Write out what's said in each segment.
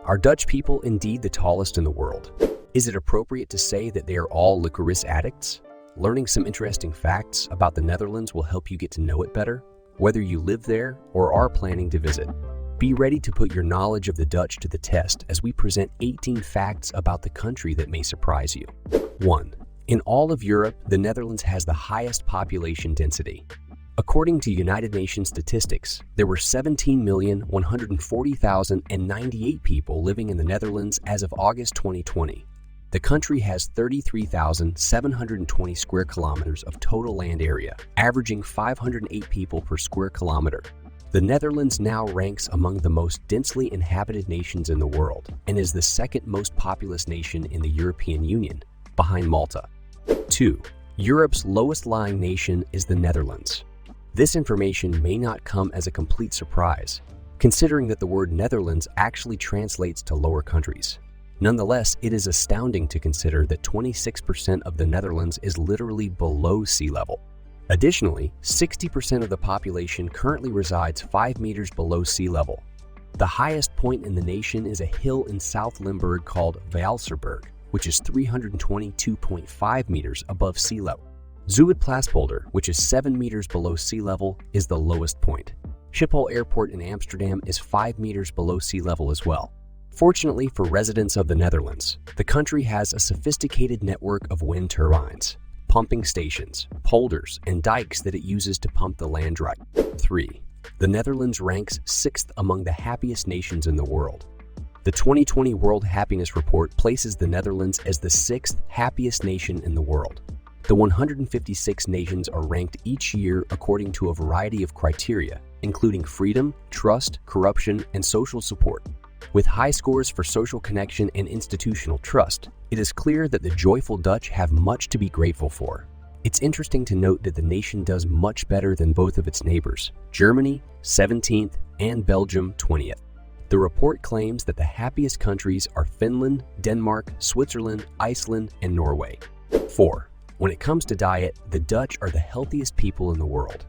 Are Dutch people indeed the tallest in the world? Is it appropriate to say that they are all licorice addicts? Learning some interesting facts about the Netherlands will help you get to know it better, whether you live there or are planning to visit. Be ready to put your knowledge of the Dutch to the test as we present 18 facts about the country that may surprise you. 1. In all of Europe, the Netherlands has the highest population density. According to United Nations statistics, there were 17,140,098 people living in the Netherlands as of August 2020. The country has 33,720 square kilometers of total land area, averaging 508 people per square kilometer. The Netherlands now ranks among the most densely inhabited nations in the world and is the second most populous nation in the European Union, behind Malta. 2. Europe's lowest-lying nation is the Netherlands. This information may not come as a complete surprise, considering that the word Netherlands actually translates to lower countries. Nonetheless, it is astounding to consider that 26% of the Netherlands is literally below sea level. Additionally, 60% of the population currently resides 5 meters below sea level. The highest point in the nation is a hill in South Limburg called Vaalserberg, which is 322.5 meters above sea level. Zuidplaspolder, which is 7 meters below sea level, is the lowest point. Schiphol Airport in Amsterdam is 5 meters below sea level as well. Fortunately for residents of the Netherlands, the country has a sophisticated network of wind turbines, pumping stations, polders, and dikes that it uses to pump the land dry. 3. The Netherlands ranks 6th among the happiest nations in the world. The 2020 World Happiness Report places the Netherlands as the 6th happiest nation in the world. The 156 nations are ranked each year according to a variety of criteria, including freedom, trust, corruption, and social support. With high scores for social connection and institutional trust, it is clear that the joyful Dutch have much to be grateful for. It's interesting to note that the nation does much better than both of its neighbors, Germany, 17th, and Belgium, 20th. The report claims that the happiest countries are Finland, Denmark, Switzerland, Iceland, and Norway. 4. When it comes to diet, the Dutch are the healthiest people in the world.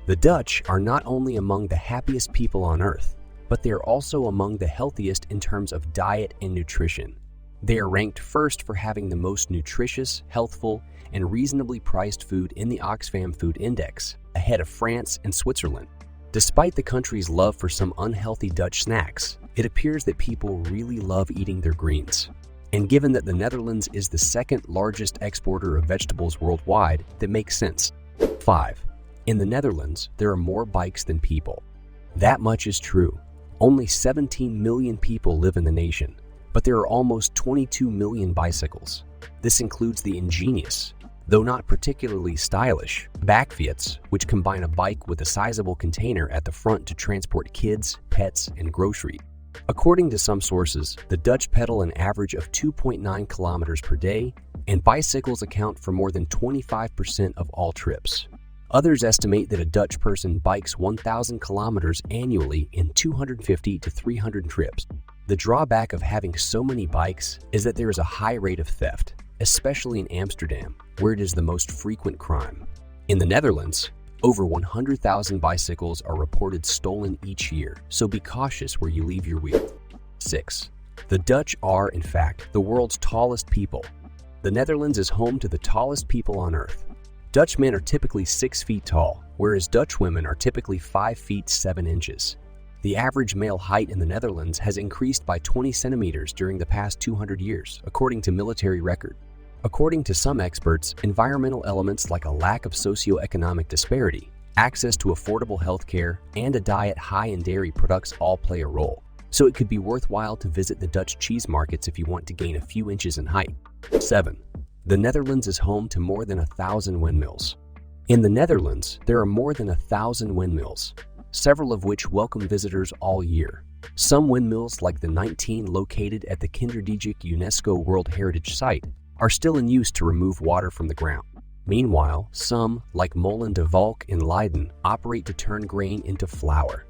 The Dutch are not only among the happiest people on earth, but they are also among the healthiest in terms of diet and nutrition. They are ranked first for having the most nutritious, healthful, and reasonably priced food in the Oxfam Food Index, ahead of France and Switzerland. Despite the country's love for some unhealthy Dutch snacks, it appears that people really love eating their greens. And given that the Netherlands is the second largest exporter of vegetables worldwide, that makes sense. 5. In the Netherlands, there are more bikes than people. That much is true. Only 17 million people live in the nation, but there are almost 22 million bicycles. This includes the ingenious, though not particularly stylish, Bakfiets, which combine a bike with a sizable container at the front to transport kids, pets, and groceries. According to some sources, the Dutch pedal an average of 2.9 kilometers per day, and bicycles account for more than 25% of all trips. Others estimate that a Dutch person bikes 1,000 kilometers annually in 250 to 300 trips. The drawback of having so many bikes is that there is a high rate of theft, especially in Amsterdam, where it is the most frequent crime. In the Netherlands, over 100,000 bicycles are reported stolen each year, so be cautious where you leave your wheel. 6. The Dutch are, in fact, the world's tallest people. The Netherlands is home to the tallest people on earth. Dutch men are typically 6 feet tall, whereas Dutch women are typically 5 feet 7 inches. The average male height in the Netherlands has increased by 20 centimeters during the past 200 years, according to military record. According to some experts, environmental elements like a lack of socioeconomic disparity, access to affordable health care, and a diet high in dairy products all play a role. So it could be worthwhile to visit the Dutch cheese markets if you want to gain a few inches in height. 7. The Netherlands is home to more than 1,000 windmills. In the Netherlands, there are more than 1,000 windmills, several of which welcome visitors all year. Some windmills, like the 19 located at the Kinderdijk UNESCO World Heritage Site, are still in use to remove water from the ground. Meanwhile, some, like Molen de Valk in Leiden, operate to turn grain into flour.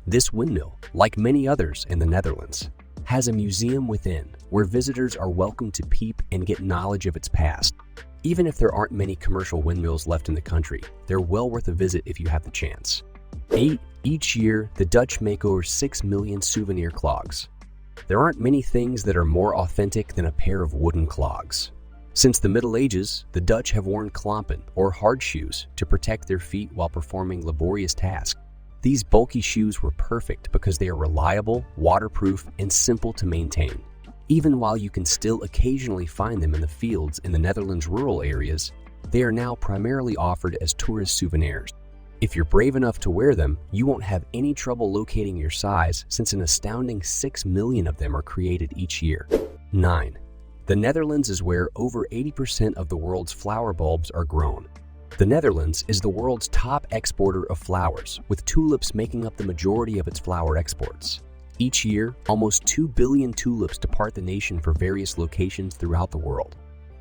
This windmill, like many others in the Netherlands, has a museum within where visitors are welcome to peep and get knowledge of its past. Even if there aren't many commercial windmills left in the country, they're well worth a visit if you have the chance. 8. Each year, the Dutch make over 6 million souvenir clogs. There aren't many things that are more authentic than a pair of wooden clogs. Since the Middle Ages, the Dutch have worn klompen, or hard shoes, to protect their feet while performing laborious tasks. These bulky shoes were perfect because they are reliable, waterproof, and simple to maintain. Even while you can still occasionally find them in the fields in the Netherlands' rural areas, they are now primarily offered as tourist souvenirs. If you're brave enough to wear them, you won't have any trouble locating your size since an astounding 6 million of them are created each year. 9. The Netherlands is where over 80% of the world's flower bulbs are grown. The Netherlands is the world's top exporter of flowers, with tulips making up the majority of its flower exports. Each year, almost 2 billion tulips depart the nation for various locations throughout the world.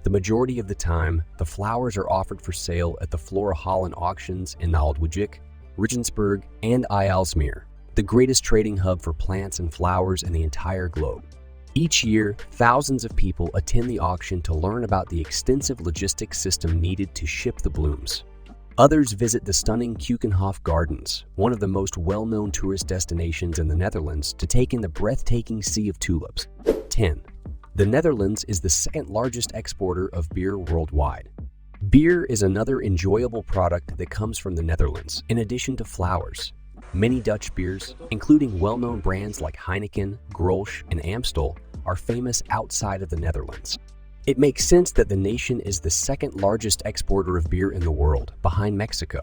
The majority of the time, the flowers are offered for sale at the Flora Holland auctions in Naaldwijk, Regensburg, and Aalsmeer, the greatest trading hub for plants and flowers in the entire globe. Each year, thousands of people attend the auction to learn about the extensive logistics system needed to ship the blooms. Others visit the stunning Keukenhof Gardens, one of the most well-known tourist destinations in the Netherlands, to take in the breathtaking sea of tulips. 10. The Netherlands is the second largest exporter of beer worldwide. Beer is another enjoyable product that comes from the Netherlands, in addition to flowers. Many Dutch beers, including well-known brands like Heineken, Grolsch, and Amstel, are famous outside of the Netherlands. It makes sense that the nation is the second largest exporter of beer in the world, behind Mexico.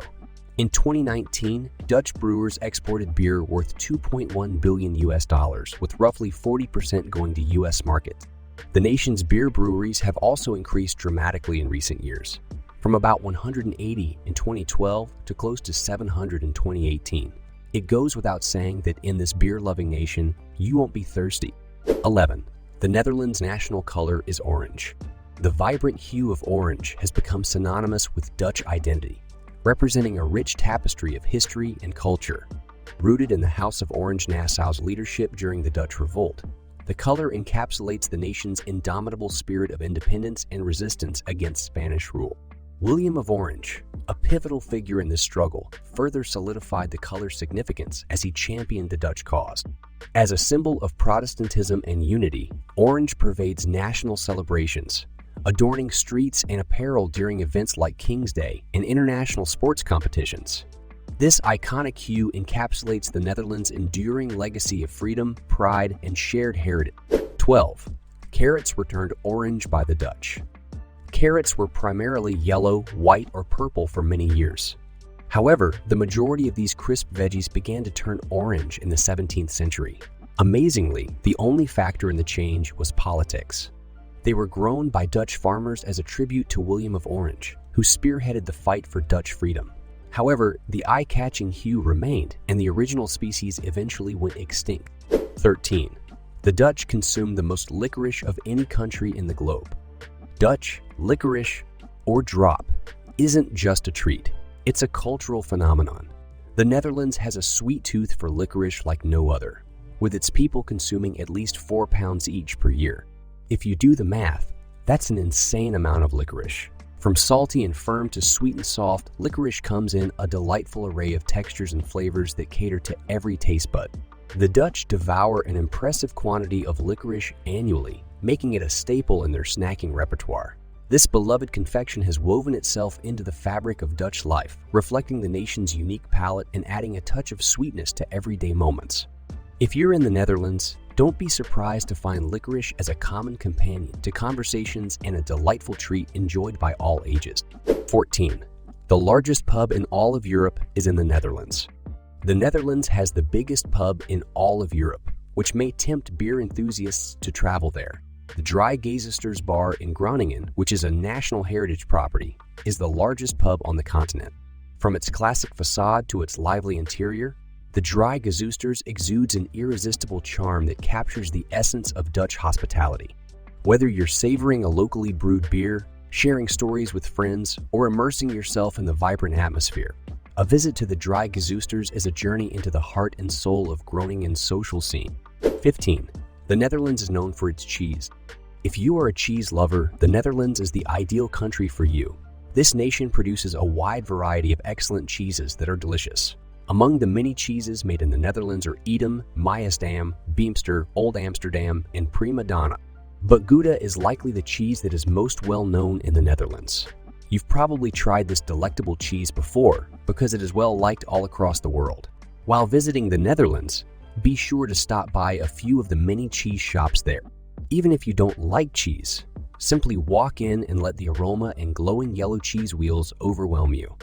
In 2019, Dutch brewers exported beer worth $2.1 billion, with roughly 40% going to U.S. markets. The nation's beer breweries have also increased dramatically in recent years, from about 180 in 2012 to close to 700 in 2018. It goes without saying that in this beer-loving nation, you won't be thirsty. 11. The Netherlands' national color is orange. The vibrant hue of orange has become synonymous with Dutch identity, representing a rich tapestry of history and culture. Rooted in the House of Orange-Nassau's leadership during the Dutch Revolt, the color encapsulates the nation's indomitable spirit of independence and resistance against Spanish rule. William of Orange, a pivotal figure in this struggle, further solidified the color's significance as he championed the Dutch cause. As a symbol of Protestantism and unity, orange pervades national celebrations, adorning streets and apparel during events like King's Day and international sports competitions. This iconic hue encapsulates the Netherlands' enduring legacy of freedom, pride, and shared heritage. 12. Carrots were turned orange by the Dutch. Carrots were primarily yellow, white, or purple for many years. However, the majority of these crisp veggies began to turn orange in the 17th century. Amazingly, the only factor in the change was politics. They were grown by Dutch farmers as a tribute to William of Orange, who spearheaded the fight for Dutch freedom. However, the eye-catching hue remained, and the original species eventually went extinct. 13. The Dutch consume the most licorice of any country in the globe. Dutch, licorice, or drop isn't just a treat. It's a cultural phenomenon. The Netherlands has a sweet tooth for licorice like no other, with its people consuming at least 4 pounds each per year. If you do the math, that's an insane amount of licorice. From salty and firm to sweet and soft, licorice comes in a delightful array of textures and flavors that cater to every taste bud. The Dutch devour an impressive quantity of licorice annually, making it a staple in their snacking repertoire. This beloved confection has woven itself into the fabric of Dutch life, reflecting the nation's unique palate and adding a touch of sweetness to everyday moments. If you're in the Netherlands, don't be surprised to find licorice as a common companion to conversations and a delightful treat enjoyed by all ages. 14. The largest pub in all of Europe is in the Netherlands. The Netherlands has the biggest pub in all of Europe, which may tempt beer enthusiasts to travel there. The Drie Gazusters Bar in Groningen, which is a National Heritage Property, is the largest pub on the continent. From its classic facade to its lively interior, the Drie Gazusters exudes an irresistible charm that captures the essence of Dutch hospitality. Whether you're savoring a locally brewed beer, sharing stories with friends, or immersing yourself in the vibrant atmosphere, a visit to the Drie Gazusters is a journey into the heart and soul of Groningen's social scene. 15. The Netherlands is known for its cheese. If you are a cheese lover, the Netherlands is the ideal country for you. This nation produces a wide variety of excellent cheeses that are delicious. Among the many cheeses made in the Netherlands are Edam, Maasdam, Beemster, Old Amsterdam, and Prima Donna. But Gouda is likely the cheese that is most well known in the Netherlands. You've probably tried this delectable cheese before because it is well liked all across the world. While visiting the Netherlands, be sure to stop by a few of the many cheese shops there. Even if you don't like cheese, simply walk in and let the aroma and glowing yellow cheese wheels overwhelm you.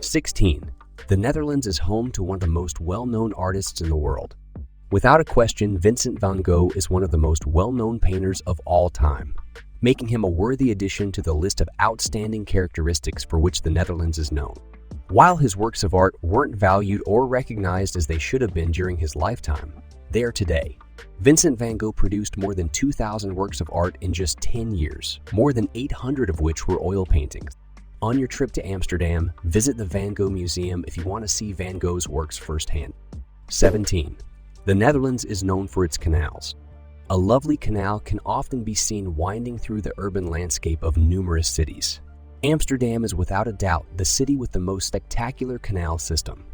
16. The Netherlands is home to one of the most well-known artists in the world. Without a question, Vincent van Gogh is one of the most well-known painters of all time, making him a worthy addition to the list of outstanding characteristics for which the Netherlands is known. While his works of art weren't valued or recognized as they should have been during his lifetime, they are today. Vincent van Gogh produced more than 2,000 works of art in just 10 years, more than 800 of which were oil paintings. On your trip to Amsterdam, visit the Van Gogh Museum if you want to see Van Gogh's works firsthand. 17. The Netherlands is known for its canals. A lovely canal can often be seen winding through the urban landscape of numerous cities. Amsterdam is without a doubt the city with the most spectacular canal system.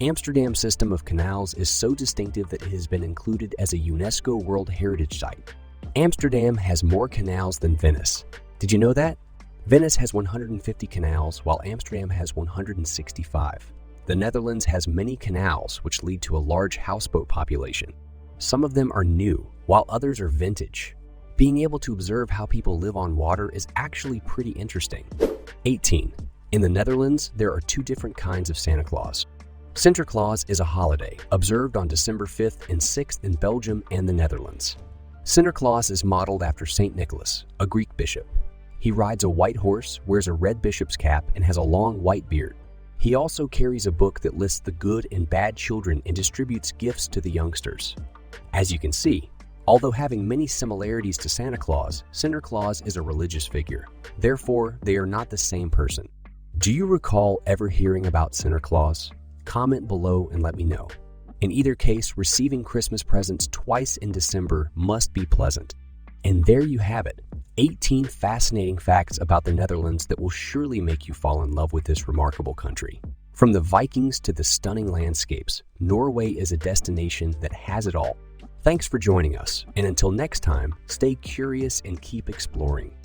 Amsterdam's system of canals is so distinctive that it has been included as a UNESCO World Heritage Site. Amsterdam has more canals than Venice. Did you know that? Venice has 150 canals, while Amsterdam has 165. The Netherlands has many canals, which lead to a large houseboat population. Some of them are new, while others are vintage. Being able to observe how people live on water is actually pretty interesting. 18. In the Netherlands, there are two different kinds of Santa Claus. Sinterklaas is a holiday, observed on December 5th and 6th in Belgium and the Netherlands. Sinterklaas is modeled after Saint Nicholas, a Greek bishop. He rides a white horse, wears a red bishop's cap, and has a long white beard. He also carries a book that lists the good and bad children and distributes gifts to the youngsters. As you can see, although having many similarities to Santa Claus, Sinterklaas is a religious figure. Therefore, they are not the same person. Do you recall ever hearing about Sinterklaas? Comment below and let me know. In either case, receiving Christmas presents twice in December must be pleasant. And there you have it, 18 fascinating facts about the Netherlands that will surely make you fall in love with this remarkable country. From the Vikings to the stunning landscapes, Norway is a destination that has it all. Thanks for joining us, and until next time, stay curious and keep exploring.